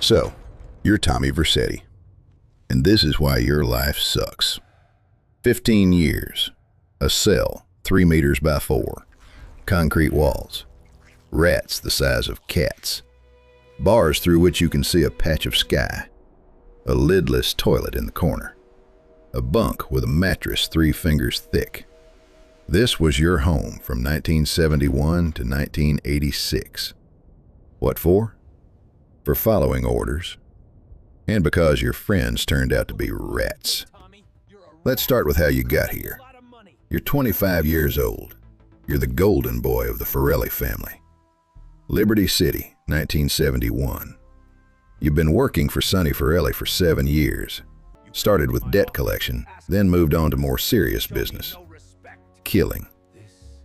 So, you're Tommy Versetti, and this is why your life sucks. 15 years, a cell 3 meters by 4, concrete walls, rats the size of cats, bars through which you can see a patch of sky, a lidless toilet in the corner, a bunk with a mattress 3 fingers thick. This was your home from 1971 to 1986. What for? For following orders, and because your friends turned out to be rats. Let's start with how you got here. You're 25 years old. You're the golden boy of the Forelli family. Liberty City, 1971. You've been working for Sonny Forelli for 7 years. Started with debt collection, then moved on to more serious business. Killing.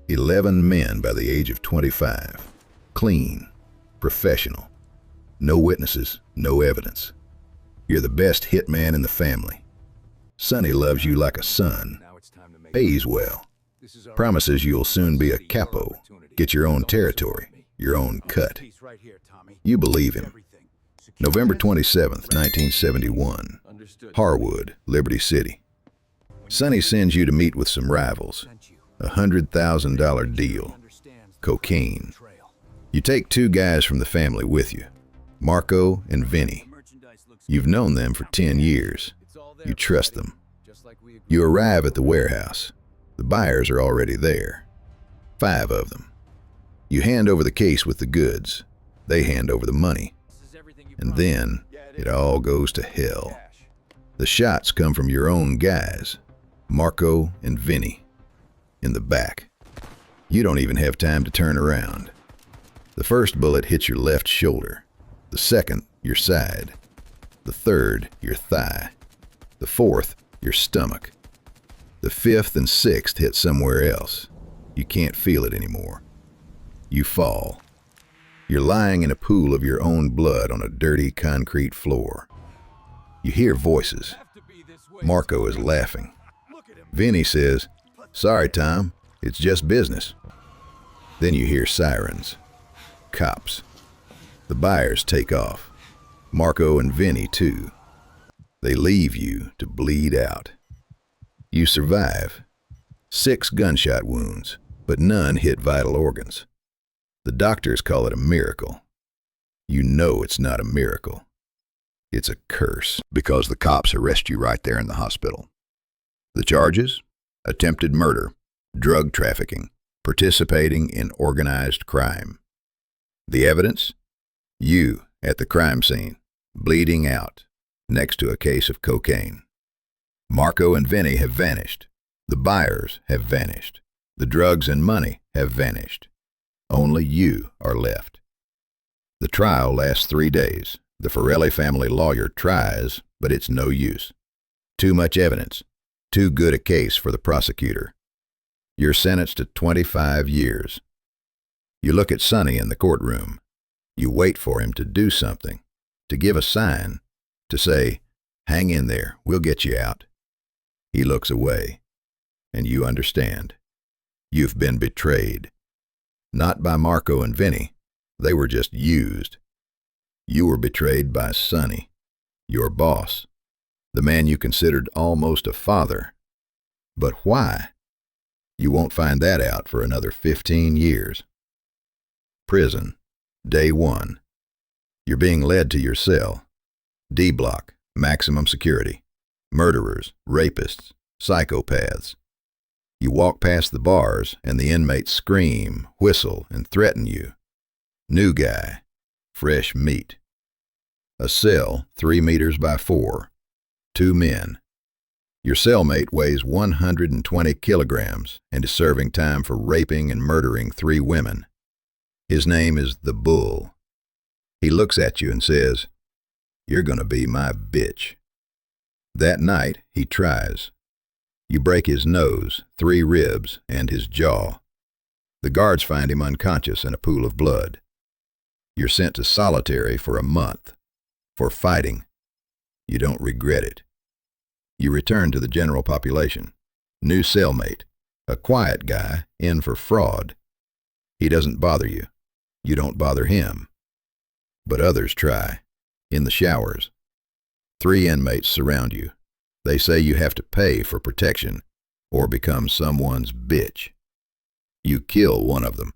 11 men by the age of 25. Clean. Professional. No witnesses, no evidence. You're the best hitman in the family. Sonny loves you like a son, pays well, promises you'll soon be a capo, get your own territory, your own cut. You believe him. November 27th, 1971, Harwood, Liberty City. Sonny sends you to meet with some rivals. $100,000 deal. Cocaine. You take 2 guys from the family with you. Marco and Vinny. You've known them for 10 years. You trust them. You arrive at the warehouse. The buyers are already there. 5 of them. You hand over the case with the goods. They hand over the money. And then it all goes to hell. The shots come from your own guys, Marco and Vinny, in the back. You don't even have time to turn around. The first bullet hits your left shoulder. The second, your side. The third, your thigh. The fourth, your stomach. The 5th and 6th hit somewhere else. You can't feel it anymore. You fall. You're lying in a pool of your own blood on a dirty concrete floor. You hear voices. Marco is laughing. Vinny says, "Sorry, Tom, it's just business." Then you hear sirens. Cops. The buyers take off. Marco and Vinny, too. They leave you to bleed out. You survive. 6 gunshot wounds, but none hit vital organs. The doctors call it a miracle. You know it's not a miracle. It's a curse, because the cops arrest you right there in the hospital. The charges? Attempted murder, drug trafficking, participating in organized crime. The evidence? You at the crime scene, bleeding out, next to a case of cocaine. Marco and Vinny have vanished. The buyers have vanished. The drugs and money have vanished. Only you are left. The trial lasts 3 days. The Forelli family lawyer tries, but it's no use. Too much evidence. Too good a case for the prosecutor. You're sentenced to 25 years. You look at Sonny in the courtroom. You wait for him to do something, to give a sign, to say, "Hang in there, we'll get you out." He looks away, and you understand. You've been betrayed. Not by Marco and Vinny. They were just used. You were betrayed by Sonny, your boss, the man you considered almost a father. But why? You won't find that out for another 15 years. Prison. Day 1. You're being led to your cell. D block, maximum security. Murderers, rapists, psychopaths. You walk past the bars and the inmates scream, whistle, and threaten you. New guy. Fresh meat. A cell 3 meters by 4. 2 men. Your cellmate weighs 120 kilograms and is serving time for raping and murdering 3 women. His name is the Bull. He looks at you and says, "You're gonna be my bitch." That night, he tries. You break his nose, 3 ribs, and his jaw. The guards find him unconscious in a pool of blood. You're sent to solitary for a month. For fighting. You don't regret it. You return to the general population. New cellmate. A quiet guy, in for fraud. He doesn't bother you. You don't bother him. But others try. In the showers, 3 inmates surround you. They say you have to pay for protection or become someone's bitch. You kill one of them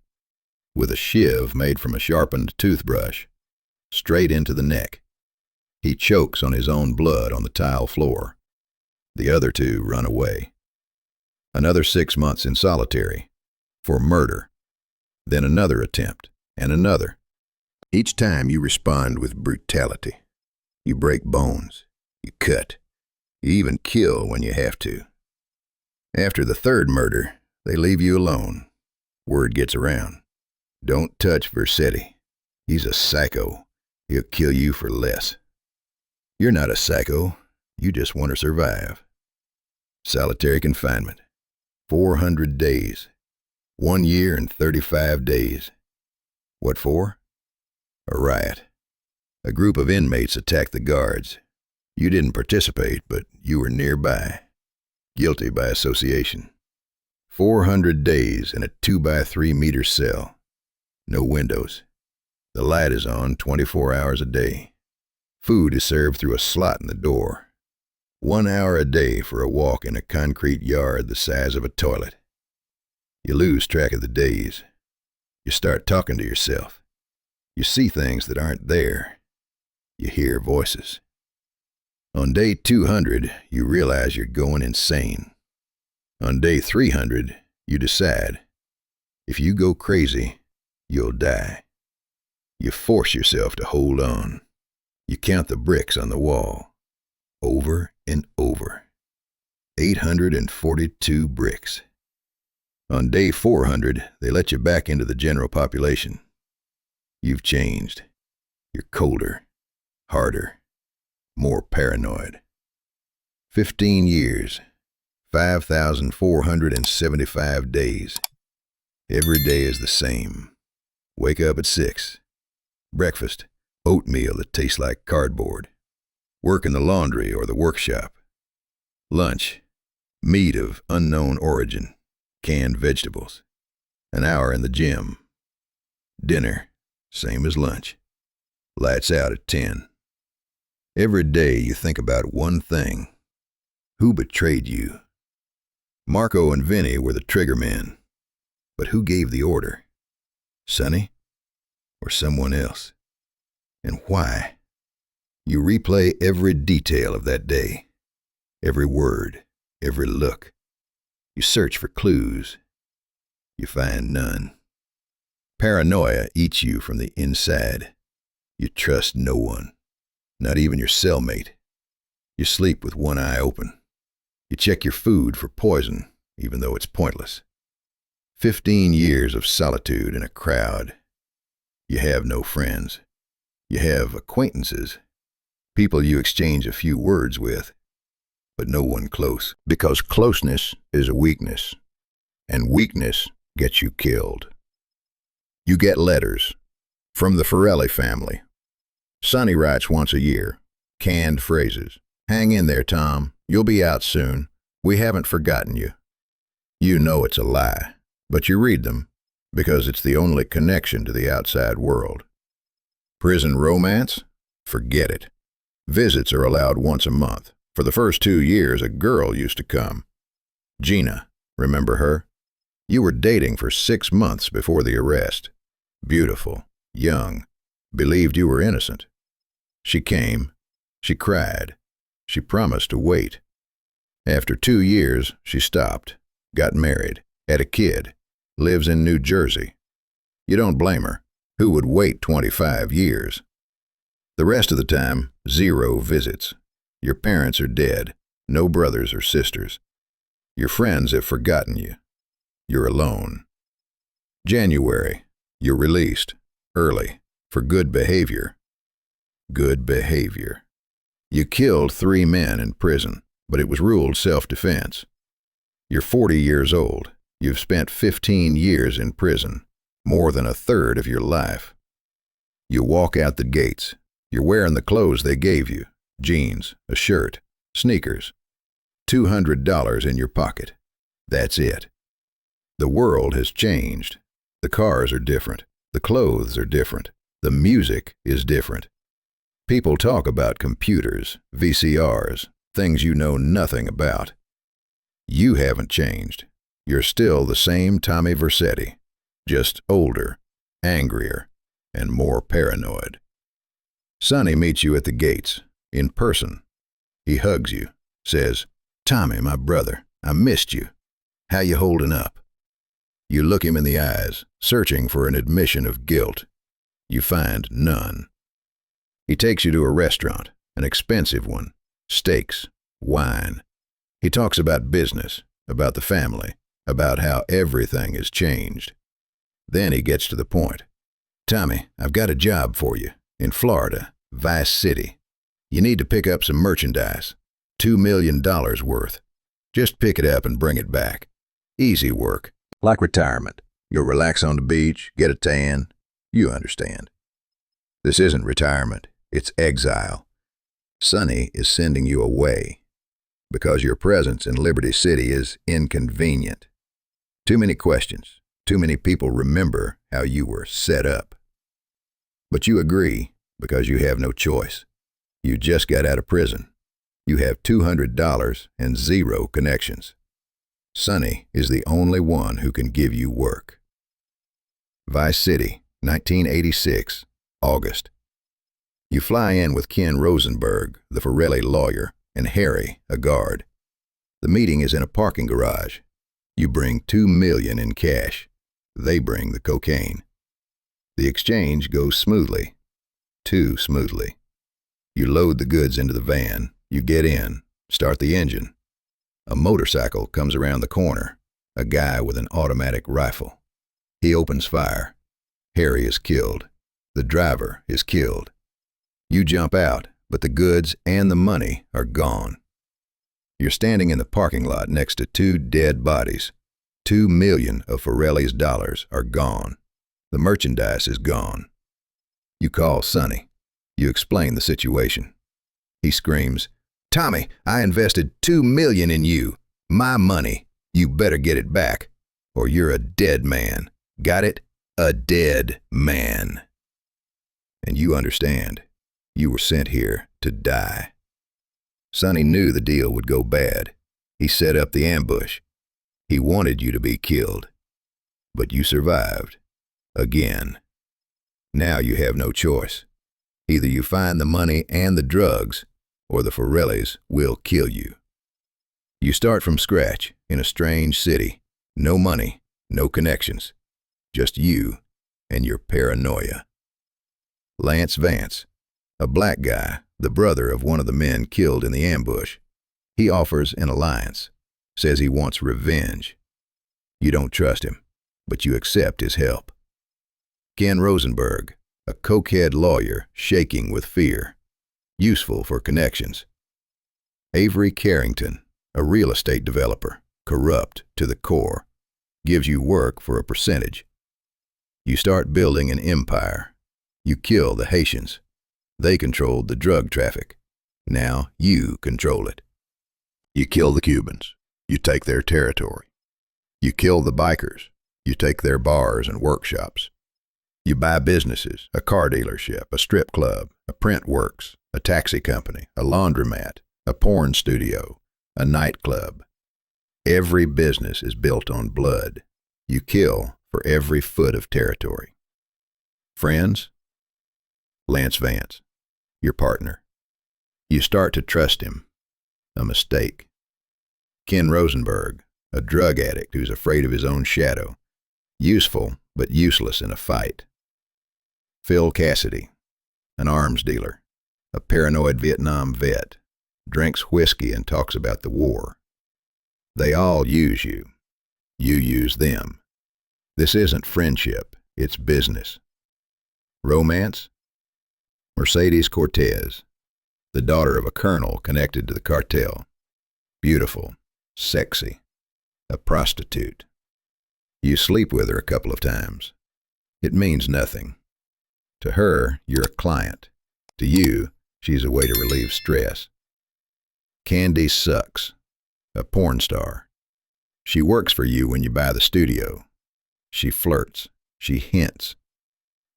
with a shiv made from a sharpened toothbrush, straight into the neck. He chokes on his own blood on the tile floor. The other 2 run away. Another 6 months in solitary for murder. Then another attempt, and another. Each time you respond with brutality. You break bones, you cut, you even kill when you have to. After the 3rd murder, they leave you alone. Word gets around. Don't touch Versetti. He's a psycho. He'll kill you for less. You're not a psycho. You just want to survive. Solitary confinement. 400 days. 1 year and 35 days. What for? A riot. A group of inmates attacked the guards. You didn't participate, but you were nearby. Guilty by association. 400 days in a 2-by-3-meter cell. No windows. The light is on 24 hours a day. Food is served through a slot in the door. 1 hour a day for a walk in a concrete yard the size of a toilet. You lose track of the days. You start talking to yourself. You see things that aren't there. You hear voices. On day 200, you realize you're going insane. On day 300, you decide, if you go crazy, you'll die. You force yourself to hold on. You count the bricks on the wall. Over and over. 842 bricks. On day 400, they let you back into the general population. You've changed. You're colder, harder, more paranoid. 15 years, 5,475 days. Every day is the same. Wake up at 6. Breakfast, oatmeal that tastes like cardboard. Work in the laundry or the workshop. Lunch, meat of unknown origin, canned vegetables. An hour in the gym. Dinner, same as lunch. Lights out at 10. Every day you think about one thing. Who betrayed you? Marco and Vinny were the trigger men. But who gave the order? Sonny? Or someone else? And why? You replay every detail of that day. Every word, every look. You search for clues. You find none. Paranoia eats you from the inside. You trust no one, not even your cellmate. You sleep with one eye open. You check your food for poison, even though it's pointless. 15 years of solitude in a crowd. You have no friends. You have acquaintances, people you exchange a few words with, but no one close, because closeness is a weakness, and weakness gets you killed. You get letters from the Forelli family. Sonny writes once a year, canned phrases. Hang in there, Tom. You'll be out soon. We haven't forgotten you. You know it's a lie, but you read them because it's the only connection to the outside world. Prison romance? Forget it. Visits are allowed once a month. For the first 2 years, a girl used to come. Gina, remember her? You were dating for 6 months before the arrest. Beautiful, young, believed you were innocent. She came. She cried. She promised to wait. After 2 years, she stopped, got married, had a kid, lives in New Jersey. You don't blame her. Who would wait 25 years? The rest of the time, 0 visits. Your parents are dead, no brothers or sisters. Your friends have forgotten you. You're alone. January, you're released, early, for good behavior. Good behavior. You killed 3 men in prison, but it was ruled self-defense. You're 40 years old. You've spent 15 years in prison, more than a third of your life. You walk out the gates. You're wearing the clothes they gave you, jeans, a shirt, sneakers, $200 in your pocket. That's it. The world has changed. The cars are different. The clothes are different. The music is different. People talk about computers, VCRs, things you know nothing about. You haven't changed. You're still the same Tommy Versetti, just older, angrier, and more paranoid. Sonny meets you at the gates, in person. He hugs you, says, "Tommy, my brother, I missed you. How you holding up?" You look him in the eyes, searching for an admission of guilt. You find none. He takes you to a restaurant, an expensive one, steaks, wine. He talks about business, about the family, about how everything has changed. Then he gets to the point. "Tommy, I've got a job for you, in Florida, Vice City. You need to pick up some merchandise, $2 million worth. Just pick it up and bring it back. Easy work, like retirement. You'll relax on the beach, get a tan. You understand. This isn't retirement, it's exile. Sonny is sending you away because your presence in Liberty City is inconvenient. Too many questions, too many people remember how you were set up. But you agree because you have no choice. You just got out of prison. You have $200 and 0 connections. Sonny is the only one who can give you work. Vice City, 1986, August. You fly in with Ken Rosenberg, the Forelli lawyer, and Harry, a guard. The meeting is in a parking garage. You bring $2 million in cash. They bring the cocaine. The exchange goes smoothly. Too smoothly. You load the goods into the van. You get in, start the engine. A motorcycle comes around the corner, a guy with an automatic rifle. He opens fire. Harry is killed. The driver is killed. You jump out, but the goods and the money are gone. You're standing in the parking lot next to 2 dead bodies. $2 million of Forelli's dollars are gone. The merchandise is gone. You call Sonny. You explain the situation. He screams, "Tommy, I invested $2 million in you. My money. You better get it back, or you're a dead man. Got it? A dead man." And you understand. You were sent here to die. Sonny knew the deal would go bad. He set up the ambush. He wanted you to be killed. But you survived. Again. Now you have no choice. Either you find the money and the drugs, or the Forellis will kill you. You start from scratch in a strange city. No money, no connections. Just you and your paranoia. Lance Vance, a black guy, the brother of one of the men killed in the ambush. He offers an alliance, says he wants revenge. You don't trust him, but you accept his help. Ken Rosenberg, a cokehead lawyer shaking with fear, useful for connections. Avery Carrington, a real estate developer, corrupt to the core, gives you work for a percentage. You start building an empire. You kill the Haitians. They controlled the drug traffic. Now you control it. You kill the Cubans. You take their territory. You kill the bikers. You take their bars and workshops. You buy businesses, a car dealership, a strip club, a print works, a taxi company, a laundromat, a porn studio, a nightclub. Every business is built on blood. You kill for every foot of territory. Friends? Lance Vance, your partner. You start to trust him. A mistake. Ken Rosenberg, a drug addict who's afraid of his own shadow. Useful, but useless in a fight. Phil Cassidy, an arms dealer, a paranoid Vietnam vet, drinks whiskey and talks about the war. They all use you. You use them. This isn't friendship, it's business. Romance? Mercedes Cortez, the daughter of a colonel connected to the cartel. Beautiful, sexy, a prostitute. You sleep with her a couple of times. It means nothing. To her, you're a client. To you, she's a way to relieve stress. Candy Sucks, a porn star. She works for you when you buy the studio. She flirts. She hints.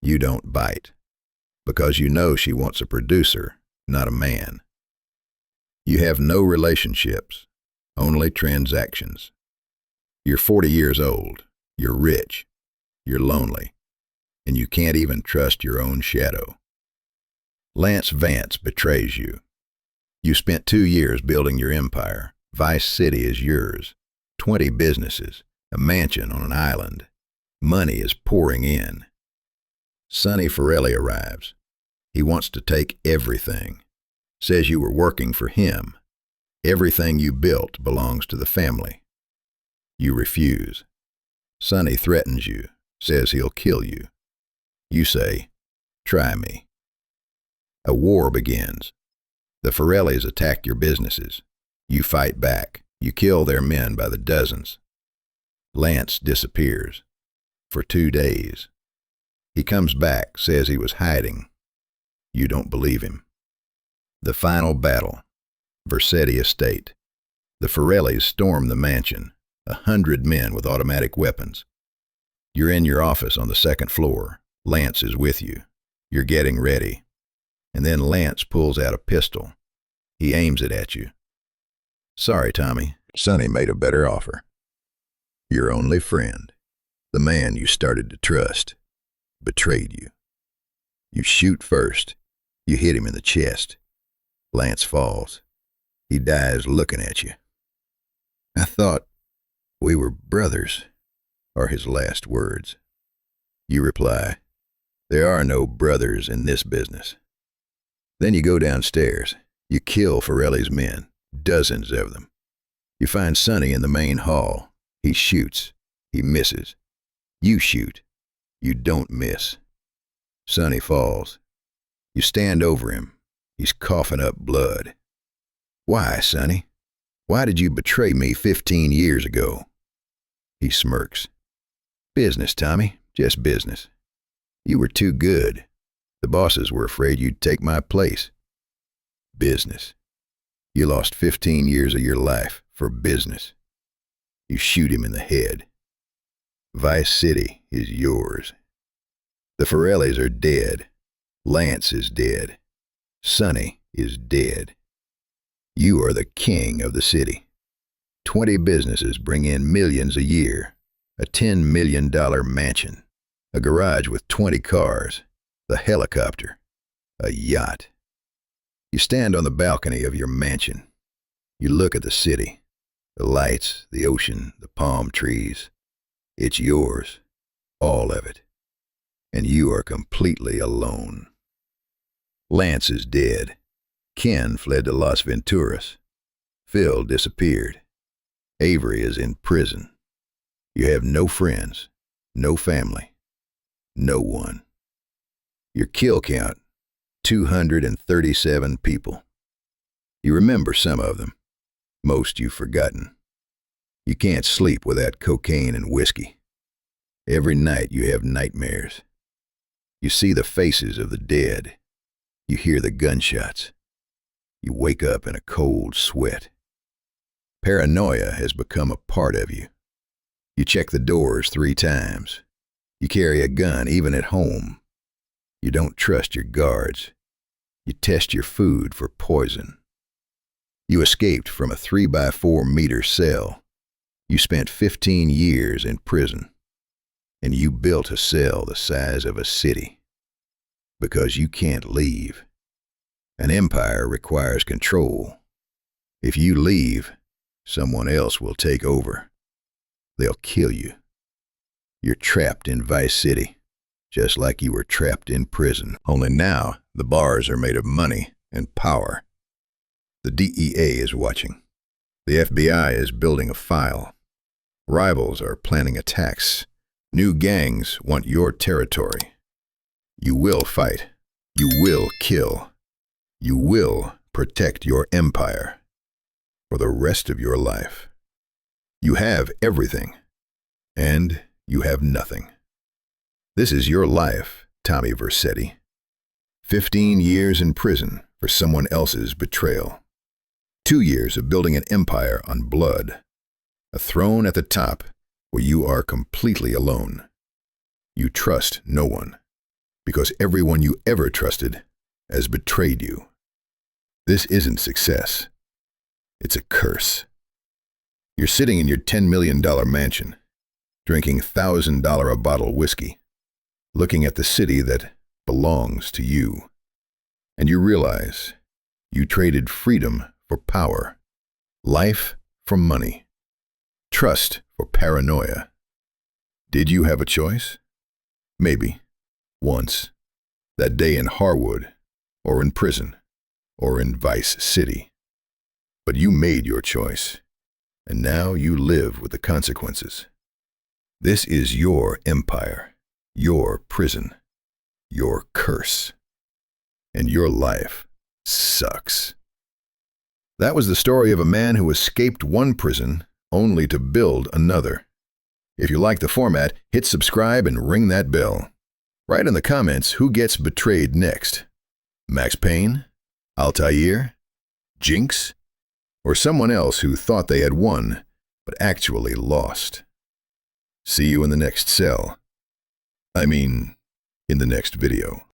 You don't bite. because you know she wants a producer, not a man. You have no relationships, only transactions. You're 40 years old, you're rich, you're lonely, and you can't even trust your own shadow. Lance Vance betrays you. You spent 2 years building your empire. Vice City is yours. 20 businesses, a mansion on an island. Money is pouring in. Sonny Forelli arrives. He wants to take everything. Says you were working for him. Everything you built belongs to the family. You refuse. Sonny threatens you, says he'll kill you. You say, "Try me." A war begins. The Forellis attack your businesses. You fight back. You kill their men by the dozens. Lance disappears. For 2 days. He comes back, says he was hiding. You don't believe him. The final battle. Versetti estate. The Forellis storm the mansion. 100 men with automatic weapons. You're in your office on the 2nd floor. Lance is with you. You're getting ready. And then Lance pulls out a pistol. He aims it at you. Sorry, Tommy. Sonny made a better offer. Your only friend, the man you started to trust, betrayed you. You shoot first. You hit him in the chest. Lance falls. He dies looking at you. "I thought we were brothers," are his last words. You reply, "There are no brothers in this business." Then you go downstairs. You kill Forelli's men, dozens of them. You find Sonny in the main hall. He shoots. He misses. You shoot. You don't miss. Sonny falls. You stand over him. He's coughing up blood. "Why, Sonny? Why did you betray me 15 years ago?" He smirks. "Business, Tommy, just business. You were too good. The bosses were afraid you'd take my place. Business. You lost 15 years of your life for business." You shoot him in the head. Vice City is yours. The Forellis are dead. Lance is dead. Sonny is dead. You are the king of the city. 20 businesses bring in millions a year. A $10 million mansion. A garage with 20 cars. A helicopter. A yacht. You stand on the balcony of your mansion. You look at the city. The lights, the ocean, the palm trees. It's yours. All of it. And you are completely alone. Lance is dead. Ken fled to Las Venturas. Phil disappeared. Avery is in prison. You have no friends, no family, no one. Your kill count, 237 people. You remember some of them. Most you've forgotten. You can't sleep without cocaine and whiskey. Every night you have nightmares. You see the faces of the dead. You hear the gunshots. You wake up in a cold sweat. Paranoia has become a part of you. You check the doors 3 times. You carry a gun even at home. You don't trust your guards. You test your food for poison. You escaped from a 3x4 meter cell. You spent 15 years in prison. And you built a cell the size of a city. Because you can't leave. An empire requires control. If you leave, someone else will take over. They'll kill you. You're trapped in Vice City, just like you were trapped in prison. Only now, the bars are made of money and power. The DEA is watching. The FBI is building a file. Rivals are planning attacks. New gangs want your territory. You will fight. You will kill. You will protect your empire for the rest of your life. You have everything, and you have nothing. This is your life, Tommy Versetti. 15 years in prison for someone else's betrayal. 2 years of building an empire on blood. A throne at the top where you are completely alone. You trust no one because everyone you ever trusted has betrayed you. This isn't success. It's a curse. You're sitting in your $10 million mansion, drinking $1,000 a bottle whiskey, looking at the city that belongs to you. And you realize you traded freedom for power, life for money, trust for paranoia. Did you have a choice? Maybe. Once. That day in Harwood, or in prison, or in Vice City. But you made your choice, and now you live with the consequences. This is your empire, your prison, your curse. And your life sucks. That was the story of a man who escaped one prison only to build another. If you like the format, hit subscribe and ring that bell. Write in the comments who gets betrayed next. Max Payne, Altair, Jinx, or someone else who thought they had won but actually lost. See you in the next cell. In the next video.